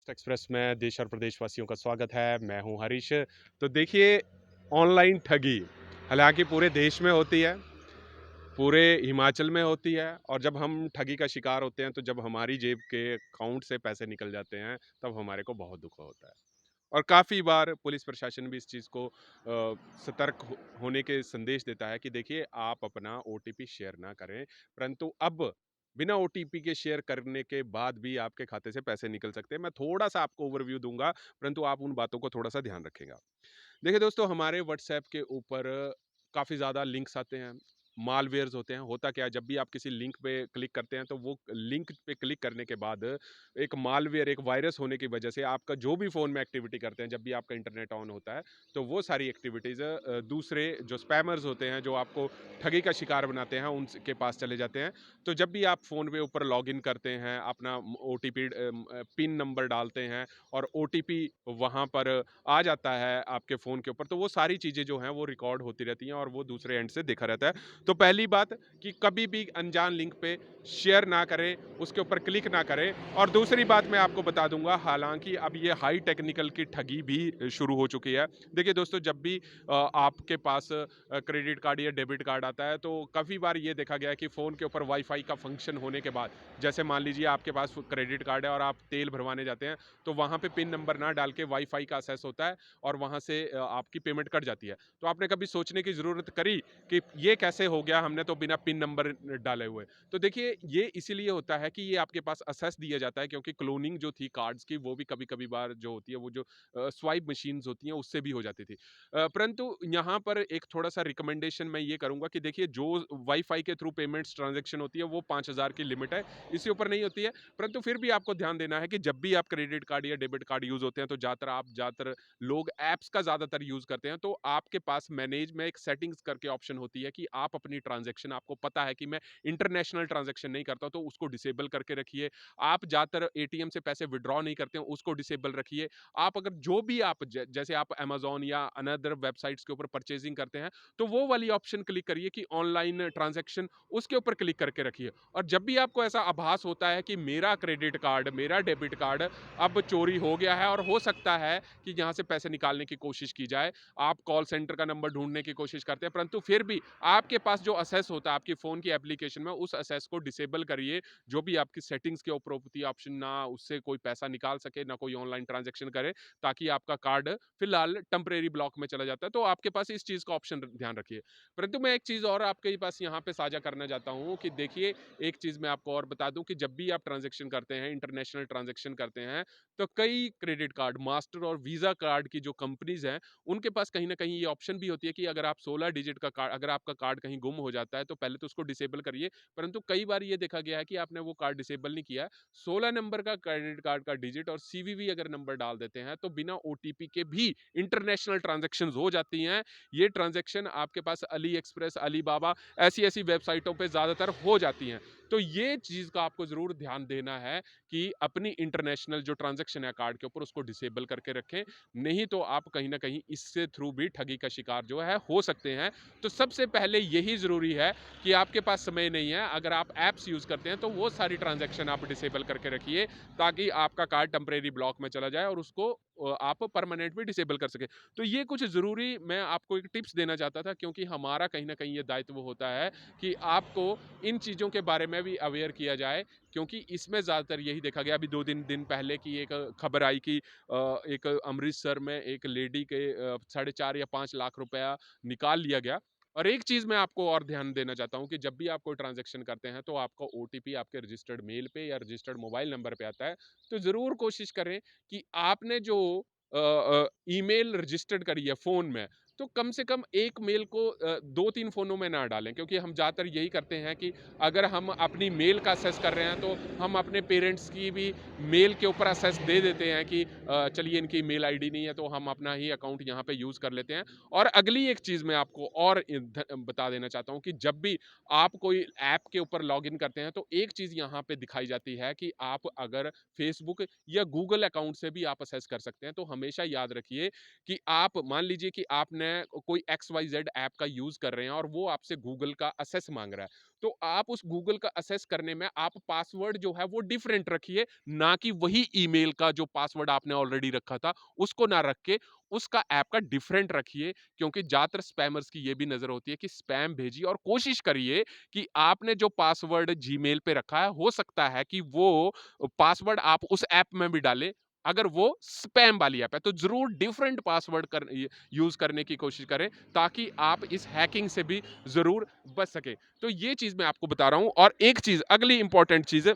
Express में देश और प्रदेशवासियों का स्वागत है। मैं हूं हरीश। तो देखिए, ऑनलाइन ठगी हालांकि पूरे देश में होती है, पूरे हिमाचल में होती है। और जब हम ठगी का शिकार होते हैं तो जब हमारी जेब के अकाउंट से पैसे निकल जाते हैं तब हमारे को बहुत दुख होता है। और काफ़ी बार पुलिस प्रशासन भी इस चीज़ को सतर्क होने के संदेश देता है कि देखिए, आप अपना ओटीपी शेयर ना करें। परंतु अब बिना ओटीपी के शेयर करने के बाद भी आपके खाते से पैसे निकल सकते हैं। मैं थोड़ा सा आपको ओवरव्यू दूंगा, परंतु आप उन बातों को थोड़ा सा ध्यान रखेगा। देखिए दोस्तों, हमारे व्हाट्सएप के ऊपर काफ़ी ज़्यादा लिंक्स आते हैं, मालवेयर्स होते हैं। होता क्या है, जब भी आप किसी लिंक पे क्लिक करते हैं तो वो लिंक पे क्लिक करने के बाद एक मालवेयर, एक वायरस होने की वजह से आपका जो भी फ़ोन में एक्टिविटी करते हैं, जब भी आपका इंटरनेट ऑन होता है तो वो सारी एक्टिविटीज़ दूसरे जो स्पैमर्स होते हैं, जो आपको ठगी का शिकार बनाते हैं, उनके पास चले जाते हैं। तो जब भी आप फ़ोन पे ऊपर लॉगिन करते हैं, अपना ओटीपी पिन नंबर डालते हैं और ओटीपी वहाँ पर आ जाता है आपके फ़ोन के ऊपर, तो वो सारी चीज़ें जो हैं वो रिकॉर्ड होती रहती हैं और वो दूसरे एंड से देखा रहता है। तो पहली बात कि कभी भी अनजान लिंक पे शेयर ना करें, उसके ऊपर क्लिक ना करें। और दूसरी बात मैं आपको बता दूँगा, हालाँकि अब ये हाई टेक्निकल की ठगी भी शुरू हो चुकी है। देखिए दोस्तों, जब भी आपके पास क्रेडिट कार्ड या डेबिट कार्ड आता है तो काफ़ी बार ये देखा गया है कि फ़ोन के ऊपर वाईफ़ाई का फ़ंक्शन होने के बाद, जैसे मान लीजिए आपके पास क्रेडिट कार्ड है और आप तेल भरवाने जाते हैं, तो वहाँ पे पिन नंबर ना डाल के वाईफ़ाई का एक्सेस होता है और वहाँ से आपकी पेमेंट कट जाती है। तो आपने कभी सोचने की ज़रूरत करी कि ये कैसे हो गया, हमने तो बिना पिन नंबर डाले हुए। तो देखिए, ये इसीलिए होता है कि ये आपके पास एक्सेस दिया जाता है, क्योंकि क्लोनिंग जो थी कार्ड्स की वो भी कभी-कभी बार जो होती है, वो जो स्वाइप मशीन्स होती हैं उससे भी हो जाती थी। परंतु यहाँ पर एक थोड़ा-सा रिकमेंडेशन मैं ये करूँगा कि देखिए, जो वाईफ़ाई के थ्रू पेमेंट्स ट्रांज़ैक्शन होती है वो 5,000 की लिमिट है, इससे ऊपर नहीं होती है। परंतु फिर भी आपको ध्यान देना है कि जब भी आप क्रेडिट कार्ड या डेबिट कार्ड यूज़ होते हैं तो ज़्यादातर लोग ऐप्स का ज़्यादातर यूज़ करते हैं। तो आपके पास मैनेज में एक सेटिंग्स करके ऑप्शन होती है कि आप अपनी ट्रांज़ैक्शन, आपको पता है कि मैं इंटरनेशनल ट्रांज़ैक्शन नहीं करता, तो उसको डिसेबल करके रखिए। आप ज़्यादातर एटीएम से पैसे विथड्रॉ नहीं करते हैं, उसको डिसेबल रखिए। आप अगर जो भी आप जैसे आप अमेज़न या अनदर वेबसाइट्स के ऊपर परचेज़िंग करते हैं, तो वो वाली ऑप्शन क्लिक करिए कि ऑनलाइन ट्रांज़ैक्शन, उसके ऊपर क्लिक करके रखिए। और जब भी आपको ऐसा आभास होता है कि मेरा क्रेडिट कार्ड, मेरा डेबिट कार्ड अब चोरी हो गया है और हो सकता है कि यहाँ से पैसे निकालने की कोशिश की जाए, आप कॉल सेंटर का नंबर ढूँढने की कोशिश करते हैं, परंतु फिर भी आपके पास जो एक्सेस होता है आपकी फ़ोन की एप्लीकेशन में, उस एक्सेस को डिसेबल करिए। जो भी आपकी सेटिंग्स के ऊपर होती है ऑप्शन, ना उससे कोई पैसा निकाल सके, ना कोई ऑनलाइन ट्रांज़ैक्शन करे, ताकि आपका कार्ड फिलहाल टेम्परेरी ब्लॉक में चला जाता है। तो आपके पास इस चीज़ का ऑप्शन ध्यान रखिए। परंतु मैं एक चीज़ और आपके पास यहाँ पे साझा करना चाहता हूँ कि देखिए, एक चीज़ मैं आपको और बता दूं कि जब भी आप ट्रांजैक्शन करते हैं, इंटरनेशनल ट्रांजैक्शन करते हैं, तो कई क्रेडिट कार्ड, मास्टर और वीज़ा कार्ड की जो कंपनीज हैं, उनके पास कहीं ना कहीं ये ऑप्शन भी होती है कि अगर आप 16 डिजिट का कार्ड, अगर आपका कार्ड कहीं गुम हो जाता है तो पहले तो उसको डिसेबल करिए। परंतु कई बार ये देखा गया है कि आपने वो कार्ड डिसेबल नहीं किया, 16 नंबर का क्रेडिट कार्ड का डिजिट और सीवीवी अगर नंबर डाल देते हैं तो बिना ओटीपी के भी इंटरनेशनल ट्रांजेक्शन हो जाती हैं। ये ट्रांजेक्शन आपके पास अली एक्सप्रेस, अलीबाबा, ऐसी ऐसी वेबसाइटों पे ज़्यादातर हो जाती हैं। तो ये चीज़ का आपको ज़रूर ध्यान देना है कि अपनी इंटरनेशनल जो ट्रांजैक्शन है कार्ड के ऊपर, उसको डिसेबल करके रखें। नहीं तो आप कहीं न कहीं इससे थ्रू भी ठगी का शिकार जो है हो सकते हैं। तो सबसे पहले यही ज़रूरी है कि आपके पास समय नहीं है, अगर आप ऐप्स यूज़ करते हैं तो वो सारी ट्रांजैक्शन आप डिसेबल करके रखिए, ताकि आपका कार्ड टेम्परेरी ब्लॉक में चला जाए और उसको आप परमानेंट भी डिसेबल कर सकें। तो ये कुछ ज़रूरी मैं आपको एक टिप्स देना चाहता था, क्योंकि हमारा कहीं न कहीं ये दायित्व होता है कि आपको इन चीज़ों के बारे में भी अवेयर किया जाए, क्योंकि इसमें ज़्यादातर यही देखा गया। अभी 2 दिन पहले की एक खबर आई कि एक अमृतसर में एक लेडी के 4.5 या 5 लाख रुपया निकाल लिया गया। और एक चीज़ मैं आपको और ध्यान देना चाहता हूँ कि जब भी आप कोई ट्रांज़ैक्शन करते हैं तो आपका ओटीपी आपके रजिस्टर्ड मेल पे या रजिस्टर्ड मोबाइल नंबर पे आता है। तो ज़रूर कोशिश करें कि आपने जो ईमेल रजिस्टर्ड करी है फ़ोन में, तो कम से कम एक मेल को 2-3 फ़ोनों में ना डालें, क्योंकि हम ज़्यादातर यही करते हैं कि अगर हम अपनी मेल का एक्सेस कर रहे हैं तो हम अपने पेरेंट्स की भी मेल के ऊपर एक्सेस दे देते हैं कि चलिए इनकी मेल आईडी नहीं है तो हम अपना ही अकाउंट यहाँ पे यूज़ कर लेते हैं। और अगली एक चीज़ मैं आपको और बता देना चाहता हूँ कि जब भी आप कोई ऐप के ऊपर लॉगिन करते हैं तो एक चीज़ यहाँ पे दिखाई जाती है कि आप अगर फेसबुक या गूगल अकाउंट से भी आप एक्सेस कर सकते हैं। तो हमेशा याद रखिए कि आप मान लीजिए कि आपने आपने कोई XYZ ऐप का यूज़ कर रहे हैं और वो आपसे गूगल का एक्सेस माँग रहा है, तो आप उस गूगल का एक्सेस करने में आप पासवर्ड जो है वो डिफरेंट रखिए, ना कि वही ईमेल का जो पासवर्ड आपने ऑलरेडी रखा था, उसको ना रख के उसका ऐप का डिफरेंट रखिए। क्योंकि ज़्यादातर स्पैमर्स की ये भी नज़र होती है कि स्पैम भेजिए और कोशिश करिए कि आपने जो पासवर्ड जीमेल पे रखा है, हो सकता है कि वो पासवर्ड आप उस ऐप में भी डालें, अगर वो स्पैम वाली ऐप है, तो ज़रूर डिफरेंट पासवर्ड यूज़ करने की कोशिश करें, ताकि आप इस हैकिंग से भी ज़रूर बच सकें। तो ये चीज़ मैं आपको बता रहा हूँ। और एक चीज़, अगली इंपॉर्टेंट चीज़,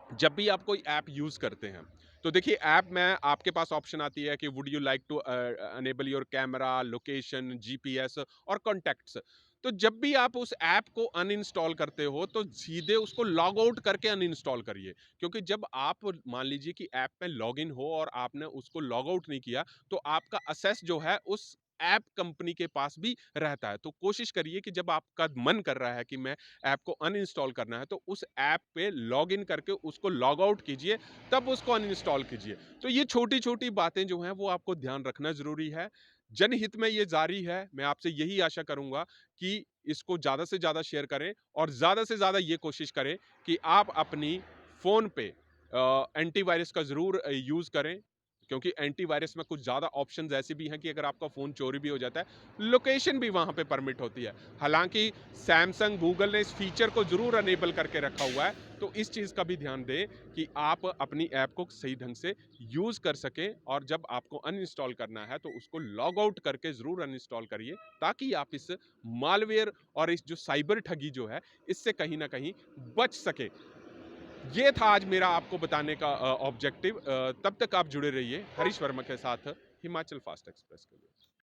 जब भी आप कोई ऐप यूज़ करते हैं, तो देखिए ऐप में आपके पास ऑप्शन आती है कि would you like to enable your camera, location, GPS और कॉन्टैक्ट्स। तो जब भी आप उस ऐप को अनइंस्टॉल करते हो, तो सीधे उसको लॉग आउट करके अनइंस्टॉल करिए। क्योंकि जब आप मान लीजिए कि ऐप में लॉगिन हो और आपने उसको लॉग आउट नहीं किया, तो आपका एक्सेस जो है उस ऐप कंपनी के पास भी रहता है। तो कोशिश करिए कि जब आपका मन कर रहा है कि मैं ऐप को अनइंस्टॉल करना है, तो उस ऐप पे लॉगिन करके उसको लॉग आउट कीजिए, तब उसको अनइंस्टॉल कीजिए। तो ये छोटी-छोटी बातें जो हैं वो आपको ध्यान रखना ज़रूरी है। जनहित में ये जारी है, मैं आपसे यही आशा करूँगा कि इसको ज़्यादा से ज़्यादा शेयर करें और ज़्यादा से ज़्यादा ये कोशिश करें कि आप अपनी फ़ोन पे एंटीवायरस का ज़रूर यूज़ करें। क्योंकि एंटीवायरस में कुछ ज़्यादा ऑप्शंस ऐसे भी हैं कि अगर आपका फ़ोन चोरी भी हो जाता है, लोकेशन भी वहाँ पे परमिट होती है। हालाँकि सैमसंग, गूगल ने इस फीचर को ज़रूर अनेबल करके रखा हुआ है, तो इस चीज़ का भी ध्यान दें कि आप अपनी ऐप को सही ढंग से यूज़ कर सकें। और जब आपको अनइंस्टॉल करना है, तो उसको लॉग आउट करके ज़रूर अनइंस्टॉल करिए, ताकि आप इस मालवेयर और इस जो साइबर ठगी जो है, इससे कहीं न कहीं बच सकें। ये था आज मेरा आपको बताने का ऑब्जेक्टिव। तब तक आप जुड़े रहिए हरीश वर्मा के साथ हिमाचल फास्ट एक्सप्रेस के लिए।